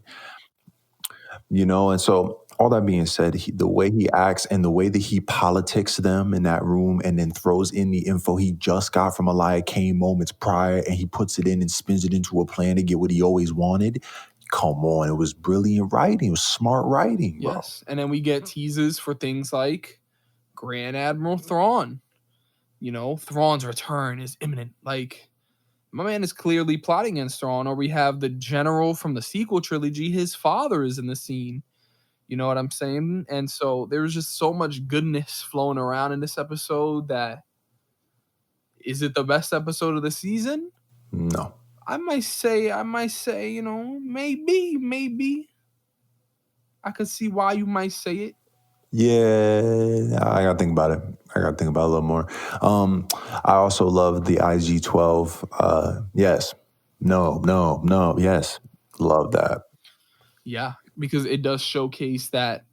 you know. And so, all that being said, the way he acts and the way that he politics them in that room, and then throws in the info he just got from Elia Kane moments prior, and he puts it in and spins it into a plan to get what he always wanted. Come on, it was brilliant writing. It was smart writing, bro. Yes, and then we get teases for things like Grand Admiral Thrawn. You know, Thrawn's return is imminent. Like, my man is clearly plotting against Thrawn. Or we have the general from the sequel trilogy. His father is in the scene. You know what I'm saying? And so there's just so much goodness flowing around in this episode that, is it the best episode of the season? No. I might say, you know, maybe. I could see why you might say it. Yeah, I gotta think about it. I gotta think about it a little more. I also love the IG-12. Yes. No. Yes. Love that. Yeah, because it does showcase that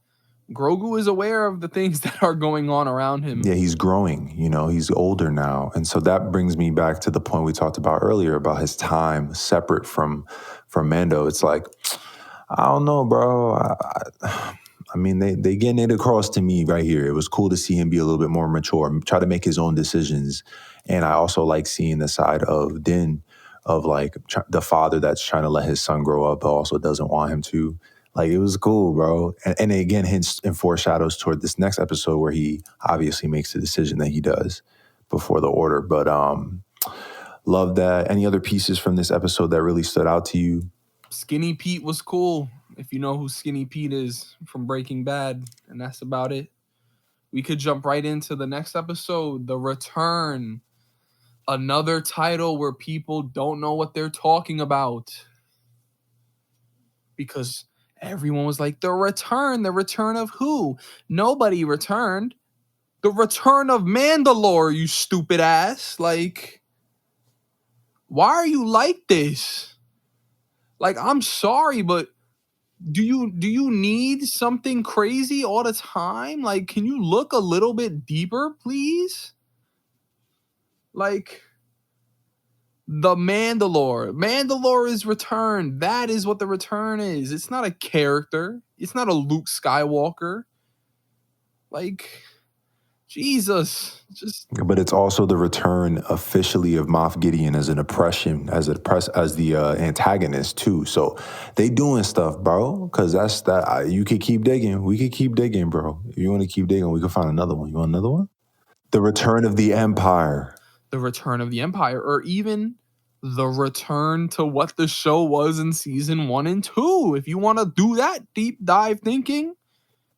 Grogu is aware of the things that are going on around him. Yeah, he's growing, you know, he's older now. And so that brings me back to the point we talked about earlier about his time separate from Mando. It's like, I don't know, bro. I mean, they getting it across to me right here. It was cool to see him be a little bit more mature, try to make his own decisions. And I also like seeing the side of Din, of like the father that's trying to let his son grow up, but also doesn't want him to. Like, it was cool, bro. And again, hints and foreshadows toward this next episode where he obviously makes the decision that he does before the order. But love that. Any other pieces from this episode that really stood out to you? Skinny Pete was cool, if you know who Skinny Pete is from Breaking Bad, and that's about it. We could jump right into the next episode, The Return. Another title where people don't know what they're talking about. Because everyone was like, the return of who? Nobody returned. The return of Mandalore, you stupid ass. Like, why are you like this? Like, I'm sorry, but do you need something crazy all the time? Like, can you look a little bit deeper, please? Like, the Mandalore is returned. That is what the return is. It's not a character. It's not a Luke Skywalker. Like, Jesus, But it's also the return officially of Moff Gideon as an oppression, as the antagonist too. So they doing stuff, bro. Because that's that. You could keep digging. We could keep digging, bro. If you want to keep digging, we can find another one. You want another one? The return of the Empire. The return of the Empire, or even the return to what the show was in season 1 and 2. If you want to do that deep dive thinking,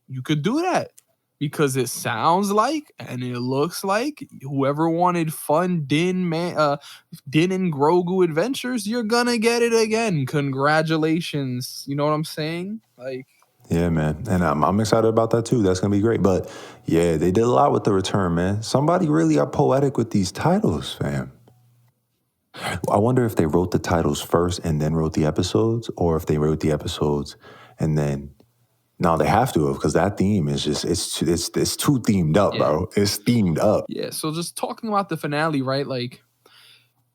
you could do that. Because it sounds like, and it looks like, whoever wanted fun Din and Grogu adventures, you're gonna get it again. Congratulations. You know what I'm saying? Like, yeah, man. And I'm excited about that too. That's gonna be great. But yeah, they did a lot with the return, man. Somebody really got poetic with these titles, fam. I wonder if they wrote the titles first and then wrote the episodes, or if they wrote the episodes and then. No, they have to have, because that theme is just it's too themed up, bro. It's themed up. Yeah, so just talking about the finale, right? Like,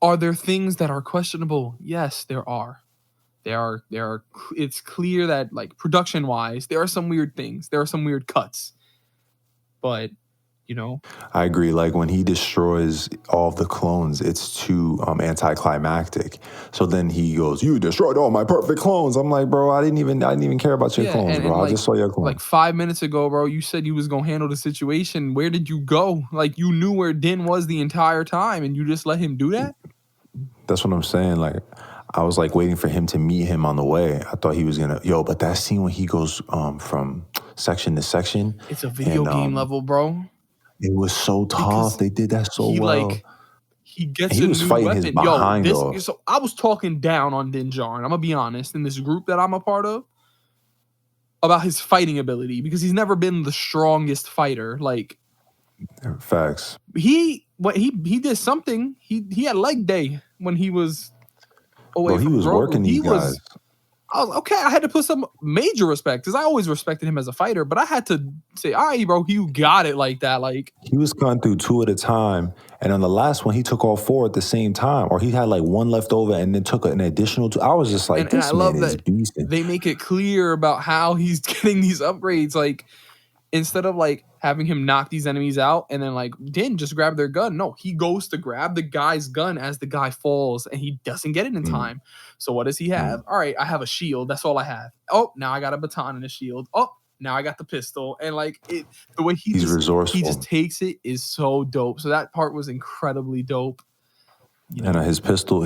are there things that are questionable? Yes, there are. There are. It's clear that, like, production wise, there are some weird things. There are some weird cuts. But you know? I agree. Like when he destroys all of the clones, it's too anticlimactic. So then he goes, "You destroyed all my perfect clones." I'm like, bro, I didn't even care about your Yeah, clones, bro. and I just saw your like clones. 5 minutes ago, bro, you said you was gonna handle the situation. Where did you go? Like, you knew where Din was the entire time, and you just let him do that? That's what I'm saying. Like, I was like waiting for him to meet him on the way. I thought he was gonna, but that scene when he goes from section to section, It's a video and game level, bro, it was so tough. because They did that so he, well. he And gets he a was new fighting his weapon. Yo, behind off. so I was talking down on Din Djarin. I'm gonna be honest, in this group that I'm a part of, about his fighting ability, because he's never been the strongest fighter. Like, Facts. he did something. He had leg day when he was away Bro, he from was Grogu. working these guys. I was okay. I had to put some major respect, because I always respected him as a fighter, but I had to say, all right, bro, you got it like that. Like, He was cutting through 2 at a time, and on the last one, he took all 4 at the same time, or he had like 1 left over and then took an additional 2. I was just like, and this I man love is that beasting. they make it clear about how he's getting these upgrades. Like, instead of like having him knock these enemies out and then like Din just grab their gun, no, he goes to grab the guy's gun as the guy falls, and he doesn't get it in time. So what does he have? All right, I have a shield. That's all I have. Oh, now I got a baton and a shield. Oh, now I got the pistol. And like the way He's resourceful. he just takes it is so dope. So that part was incredibly dope. You know? And his pistol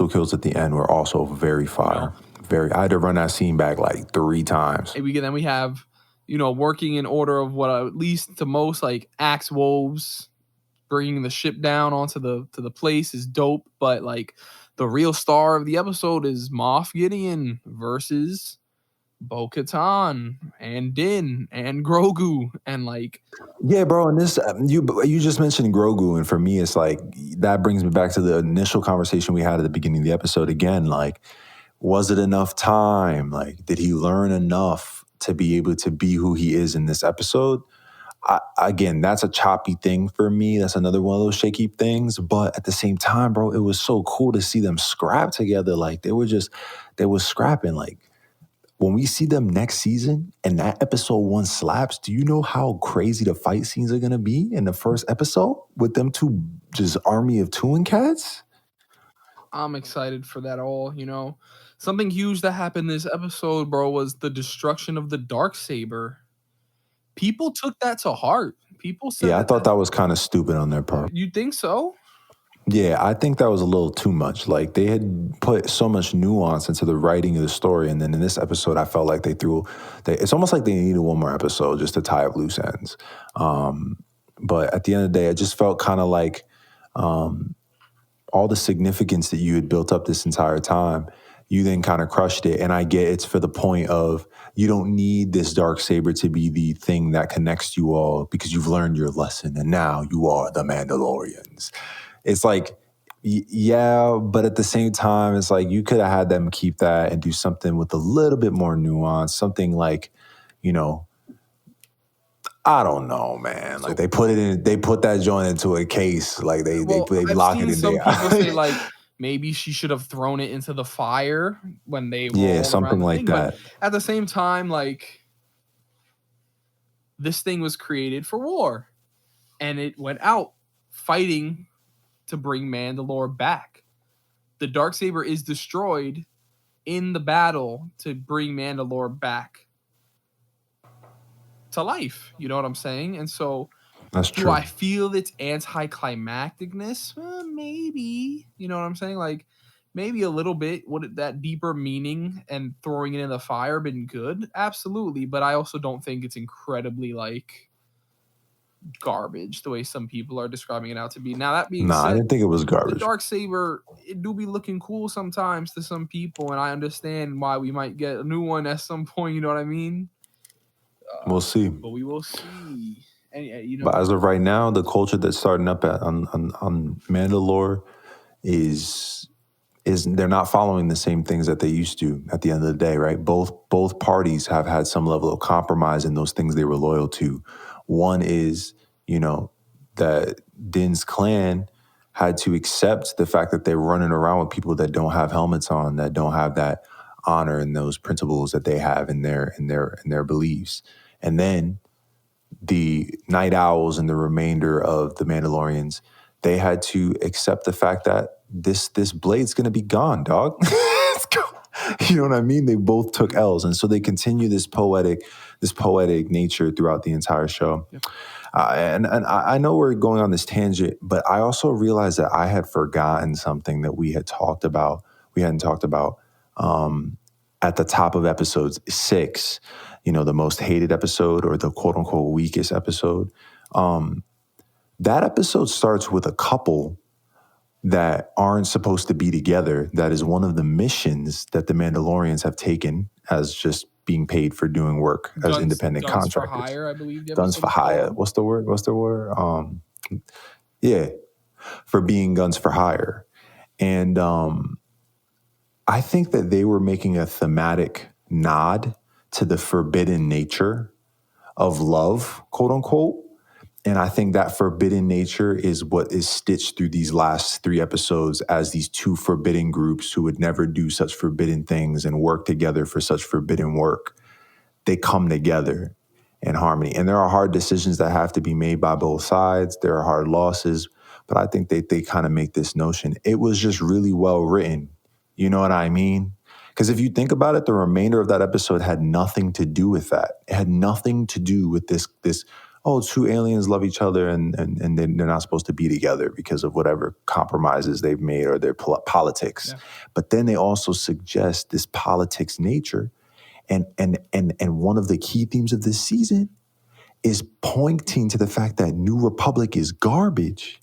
kills at the end were also very fire. I had to run that scene back like 3 times. And we have, working in order of what at least to most, like axe wolves bringing the ship down onto the place is dope. But like the real star of the episode is Moff Gideon versus Bo-Katan and Din and Grogu, and like, yeah, bro. And this you just mentioned Grogu, and for me, it's like that brings me back to the initial conversation we had at the beginning of the episode. Again, like, was it enough time? Like, did he learn enough to be able to be who he is in this episode? Again, that's a choppy thing for me. That's another one of those shaky things. But at the same time, bro, it was so cool to see them scrap together. Like they were scrapping. Like when we see them next season and that episode 1 slaps, do you know how crazy the fight scenes are going to be in the first episode with them 2 just army of Tuin cats? I'm excited for that all, Something huge that happened this episode, bro, was the destruction of the Darksaber. People took that to heart. People said, yeah, I thought that was kind of stupid on their part. You think so? Yeah, I think that was a little too much. Like they had put so much nuance into the writing of the story, and then in this episode, I felt like it's almost like they needed one more episode just to tie up loose ends. But at the end of the day, I just felt kind of like all the significance that you had built up this entire time, you then kind of crushed it. And I get it's for the point of you don't need this Darksaber to be the thing that connects you all because you've learned your lesson and now you are the Mandalorians. It's like, yeah, but at the same time, it's like you could have had them keep that and do something with a little bit more nuance, something like, I don't know, man. Like they put that joint into a case. Like they lock it in some there. People say like maybe she should have thrown it into the fire when they were all something around the like thing. that. But at the same time, like this thing was created for war, and it went out fighting to bring Mandalore back. The Darksaber is destroyed in the battle to bring Mandalore back to life. You know what I'm saying? And so that's true. Do I feel its anticlimacticness? Maybe. You know what I'm saying? Like maybe a little bit. Would that deeper meaning and throwing it in the fire been good? Absolutely. But I also don't think it's incredibly like garbage the way some people are describing it out to be. Now that being said, I didn't think it was garbage. The Darksaber, it do be looking cool sometimes to some people, and I understand why we might get a new one at some point. You know what I mean? We'll see. But we will see. And, But as of right now, the culture that's starting up on Mandalore is they're not following the same things that they used to at the end of the day, right? Both parties have had some level of compromise in those things they were loyal to. One is, that Din's clan had to accept the fact that they're running around with people that don't have helmets on, that don't have that honor and those principles that they have in their beliefs. And then the Night Owls and the remainder of the Mandalorians, they had to accept the fact that this blade's going to be gone, dog. It's gone. You know what I mean? They both took L's, and so they continue this poetic nature throughout the entire show. Yep. And I know we're going on this tangent, but I also realized that I had forgotten something that we hadn't talked about at the top of episode 6, the most hated episode, or the quote unquote weakest episode. That episode starts with a couple that aren't supposed to be together. That is one of the missions that the Mandalorians have taken as just being paid for doing work as independent contractors. Guns for hire, I believe. Guns for hire. What's the word? Yeah, for being guns for hire. And I think that they were making a thematic nod to the forbidden nature of love, quote unquote. And I think that forbidden nature is what is stitched through these last 3 episodes as these 2 forbidden groups who would never do such forbidden things and work together for such forbidden work. They come together in harmony. And there are hard decisions that have to be made by both sides. There are hard losses. But I think they kind of make this notion. It was just really well written. You know what I mean? Because if you think about it, the remainder of that episode had nothing to do with that. It had nothing to do with this 2 aliens love each other and they're not supposed to be together because of whatever compromises they've made or their politics. Yeah. But then they also suggest this politics nature. And one of the key themes of this season is pointing to the fact that New Republic is garbage.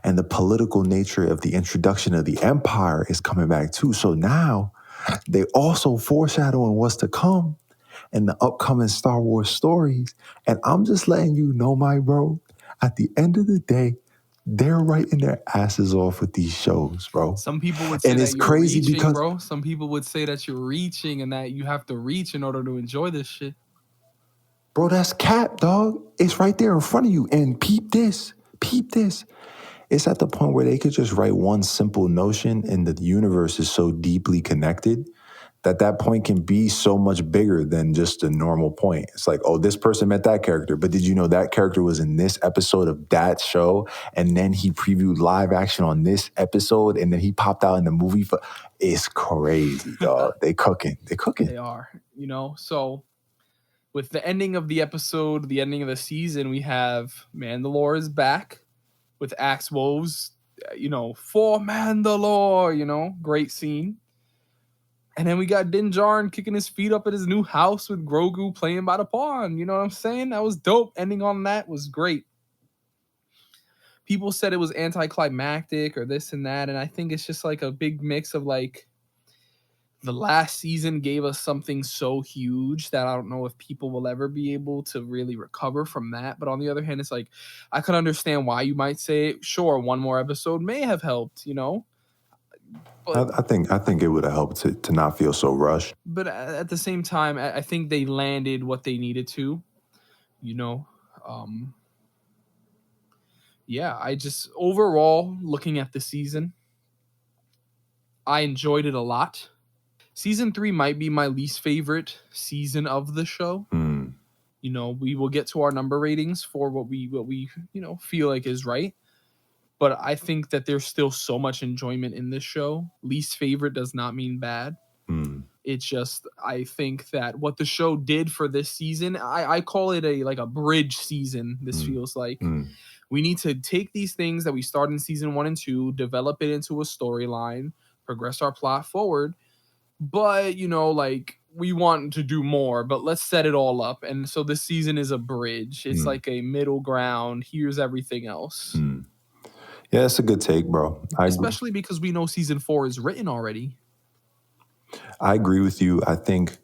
And the political nature of the introduction of the Empire is coming back too. So now they also foreshadowing what's to come in the upcoming Star Wars stories. And I'm just letting you know, my bro, at the end of the day, they're writing their asses off with these shows, bro. Some people would say that you're reaching, bro. Some people would say that you're reaching and that you have to reach in order to enjoy this shit. Bro, that's cap, dog. It's right there in front of you. And peep this. It's at the point where they could just write one simple notion and the universe is so deeply connected that point can be so much bigger than just a normal point. It's like, oh, this person met that character, but did you know that character was in this episode of that show? And then he previewed live action on this episode, and then he popped out in the movie. It's crazy, dog. They cooking. They are, So with the ending of the episode, the ending of the season, we have Mandalore is back with axe woes, for Mandalore, great scene. And then we got Din Djarin kicking his feet up at his new house with Grogu playing by the pond. You know what I'm saying? That was dope. Ending on that was great. People said it was anticlimactic or this and that. And I think it's just like a big mix of like the last season gave us something so huge that I don't know if people will ever be able to really recover from that. But on the other hand, it's like I could understand why you might say, sure, one more episode may have helped, But, I think it would have helped to not feel so rushed. But at the same time, I think they landed what they needed to, I just overall looking at the season, I enjoyed it a lot. Season 3 might be my least favorite season of the show. We will get to our number ratings for what we feel like is right. But I think that there's still so much enjoyment in this show. Least favorite does not mean bad. It's just, I think that what the show did for this season, I call it a bridge season, this feels like. We need to take these things that we started in season 1 and 2, develop it into a storyline, progress our plot forward. But, we want to do more, but let's set it all up. And so this season is a bridge. It's like a middle ground. Here's everything else. Yeah, that's a good take, bro. Especially because we know season 4 is written already. I agree with you. I think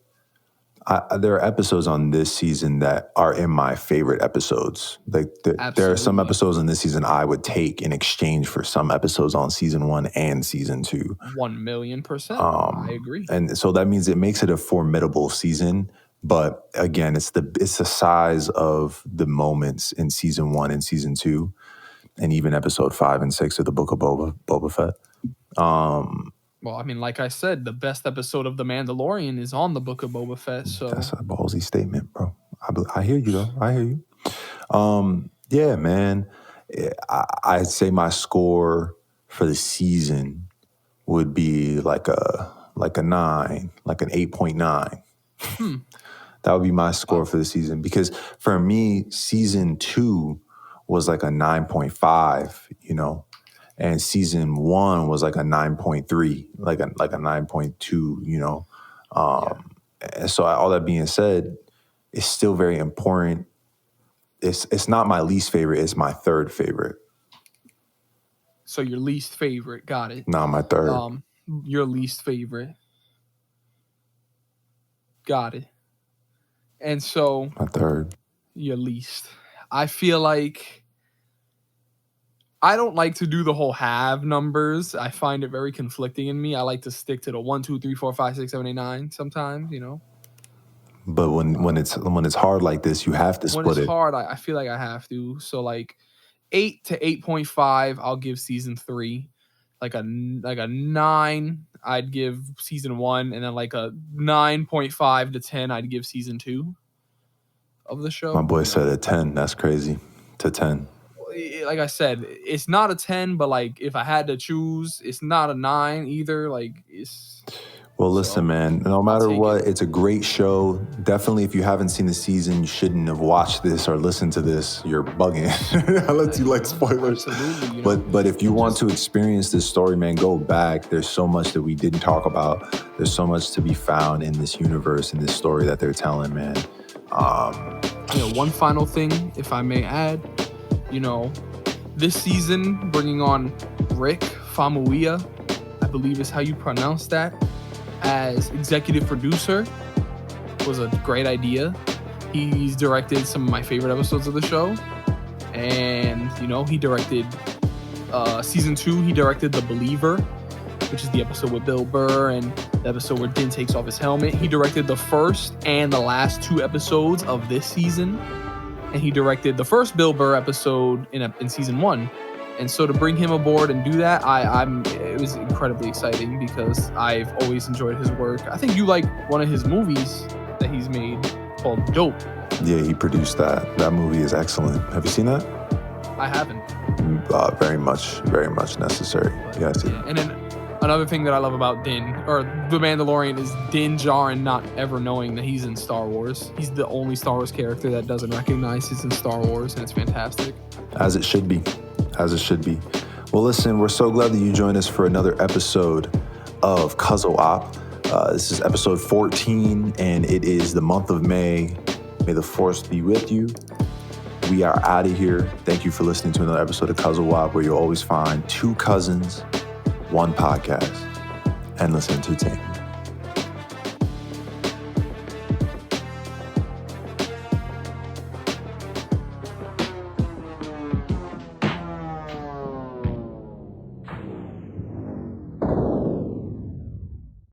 there are episodes on this season that are in my favorite episodes. Like there are some episodes in this season I would take in exchange for some episodes on season 1 and season 2. 1,000,000%. I agree. And so that means it makes it a formidable season. But again, it's the size of the moments in season 1 and season 2. And even episode 5 and 6 of the Book of Boba Fett. Well, I mean, like I said, the best episode of The Mandalorian is on the Book of Boba Fett. So that's a ballsy statement, bro. I hear you though. I hear you. Yeah, man. I'd say my score for the season would be like a 9, like an 8.9. That would be my score for the season, because for me, season 2 was like a 9.5, and season 1 was like a 9.3, like a 9.2, And so all that being said, it's still very important. It's not my least favorite, it's my third favorite. So your least favorite, got it. Not my third. Your least favorite. Got it. And so My third. Your least. I feel like I don't like to do the whole have numbers. I find it very conflicting in me. I like to stick to the 1, 2, 3, 4, 5, 6, 7, 8, 9 sometimes, But when it's hard like this, you have to split it. When it's hard, I feel like I have to. So like 8 to 8.5, I'll give season 3. Like a 9, I'd give season 1, and then like a 9.5 to 10, I'd give season 2 of the show. My boy said a 10. That's crazy. To 10. Like I said, it's not a 10, but like if I had to choose, it's not a 9 either. Like it's. Well, listen, man, no matter what, it's a great show. Definitely, if you haven't seen the season, you shouldn't have watched this or listened to this. You're bugging. Unless you like spoilers. Absolutely. But if you want to experience this story, man, go back. There's so much that we didn't talk about. There's so much to be found in this universe, in this story that they're telling, man. One final thing, if I may add, this season, bringing on Rick Famuyiwa, I believe is how you pronounce that, as executive producer was a great idea. He's directed some of my favorite episodes of the show, and he directed season 2. He directed The Believer, which is the episode with Bill Burr and the episode where Din takes off his helmet. He directed the first and the last 2 episodes of this season, and he directed the first Bill Burr episode in season 1. And so to bring him aboard and do that, it was incredibly exciting because I've always enjoyed his work. I think you like one of his movies that he's made called Dope. Yeah, he produced that. That movie is excellent. Have you seen that? I haven't. Very much necessary. Yeah, I see. And then another thing that I love about Din, or The Mandalorian, is Din Djarin not ever knowing that he's in Star Wars. He's the only Star Wars character that doesn't recognize he's in Star Wars, and it's fantastic. As it should be. Well, listen, we're so glad that you joined us for another episode of CUZZO-OP. This is episode 14, and it is the month of May. May the Force be with you. We are out of here. Thank you for listening to another episode of CUZZO-OP, where you'll always find 2 cousins, 1 podcast, endless entertainment.